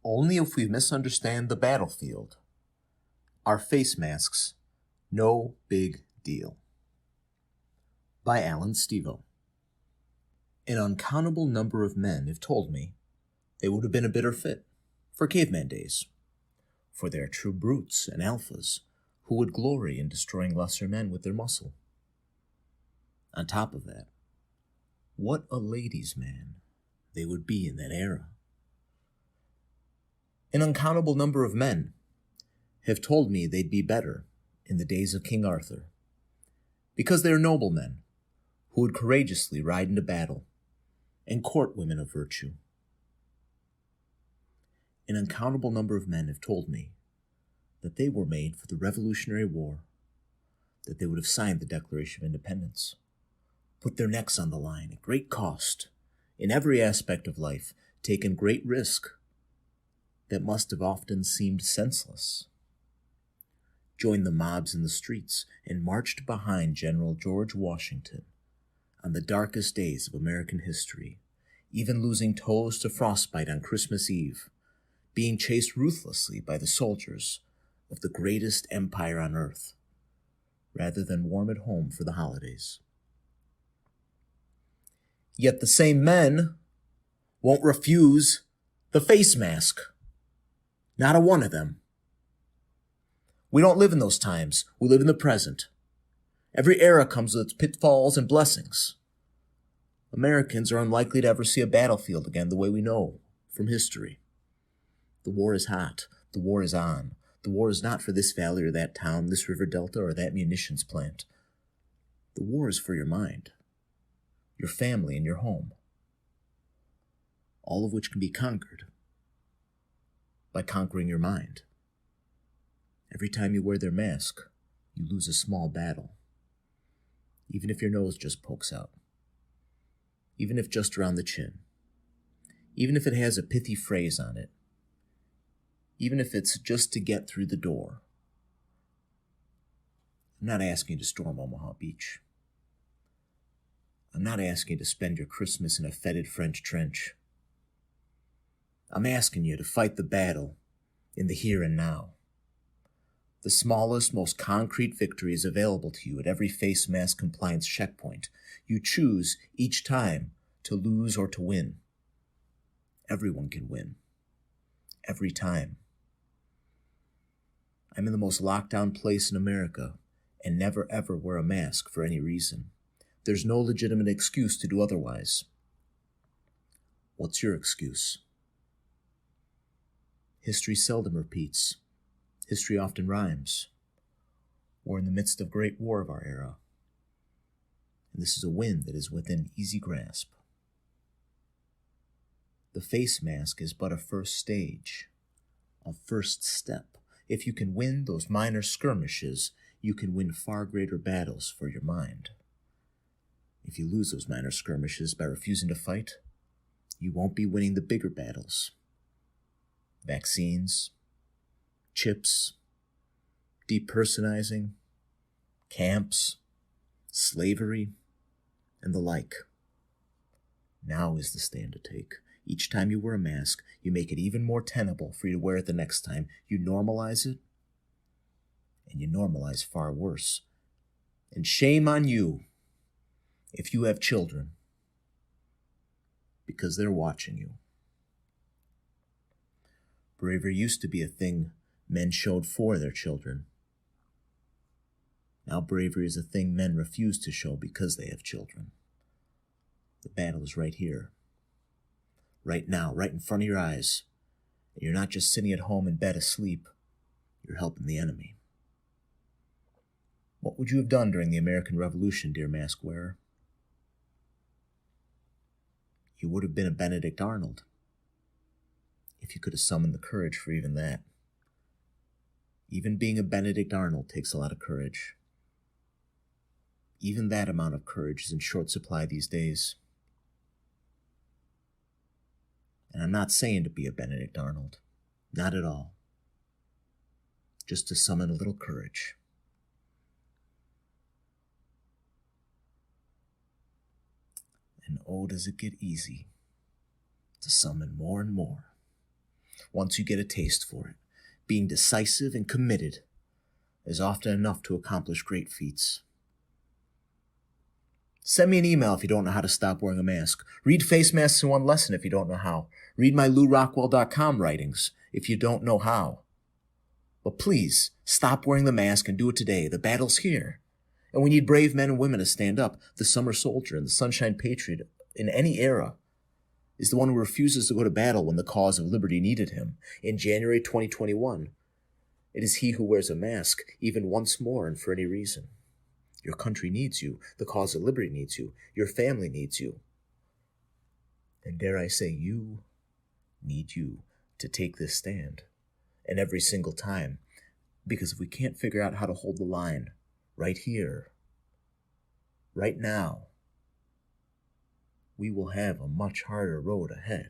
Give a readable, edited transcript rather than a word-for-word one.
Only if we misunderstand the battlefield. Our face masks, no big deal. By Alan Stevo. An uncountable number of men have told me they would have been a better fit for caveman days, for they are true brutes and alphas who would glory in destroying lesser men with their muscle. On top of that, what a ladies' man they would be in that era. An uncountable number of men have told me they'd be better in the days of King Arthur, because they are noblemen who would courageously ride into battle and court women of virtue. An uncountable number of men have told me that they were made for the Revolutionary War, that they would have signed the Declaration of Independence, put their necks on the line at great cost, in every aspect of life, taken great risk that must have often seemed senseless, joined the mobs in the streets, and marched behind General George Washington on the darkest days of American history, even losing toes to frostbite on Christmas Eve, being chased ruthlessly by the soldiers of the greatest empire on earth, rather than warm at home for the holidays. Yet the same men won't refuse the face mask. Not a one of them. We don't live in those times. We live in the present. Every era comes with its pitfalls and blessings. Americans are unlikely to ever see a battlefield again the way we know from history. The war is hot. The war is on. The war is not for this valley or that town, this river delta or that munitions plant. The war is for your mind, your family, and your home, all of which can be conquered by conquering your mind. Every time you wear their mask, you lose a small battle, even if your nose just pokes out, even if just around the chin, even if it has a pithy phrase on it, even if it's just to get through the door. I'm not asking you to storm Omaha Beach. I'm not asking you to spend your Christmas in a fetid French trench. I'm asking you to fight the battle in the here and now. The smallest, most concrete victory is available to you at every face mask compliance checkpoint. You choose each time to lose or to win. Everyone can win. Every time. I'm in the most locked down place in America and never ever wear a mask for any reason. There's no legitimate excuse to do otherwise. What's your excuse? History seldom repeats. History often rhymes. We're in the midst of great war of our era, and this is a win that is within easy grasp. The face mask is but a first stage, a first step. If you can win those minor skirmishes, you can win far greater battles for your mind. If you lose those minor skirmishes by refusing to fight, you won't be winning the bigger battles. Vaccines, chips, depersonizing, camps, slavery, and the like. Now is the stand to take. Each time you wear a mask, you make it even more tenable for you to wear it the next time. You normalize it, and you normalize far worse. And shame on you if you have children, because they're watching you. Bravery used to be a thing men showed for their children. Now bravery is a thing men refuse to show because they have children. The battle is right here, right now, right in front of your eyes. And you're not just sitting at home in bed asleep. You're helping the enemy. What would you have done during the American Revolution, dear mask wearer? You would have been a Benedict Arnold, if you could have summoned the courage for even that. Even being a Benedict Arnold takes a lot of courage. Even that amount of courage is in short supply these days. And I'm not saying to be a Benedict Arnold. Not at all. Just to summon a little courage. And oh, does it get easy to summon more and more Once you get a taste for it, being decisive and committed is often enough to accomplish great feats. Send me an email if you don't know how to stop wearing a mask. Read Face Masks in One Lesson if you don't know how. Read my LouRockwell.com writings if you don't know how. But please, stop wearing the mask and do it today. The battle's here. And we need brave men and women to stand up. The summer soldier and the sunshine patriot in any era is the one who refuses to go to battle when the cause of liberty needed him. In January 2021, it is he who wears a mask, even once more and for any reason. Your country needs you. The cause of liberty needs you. Your family needs you. And dare I say, you need you to take this stand. And every single time. Because if we can't figure out how to hold the line right here, right now, we will have a much harder road ahead.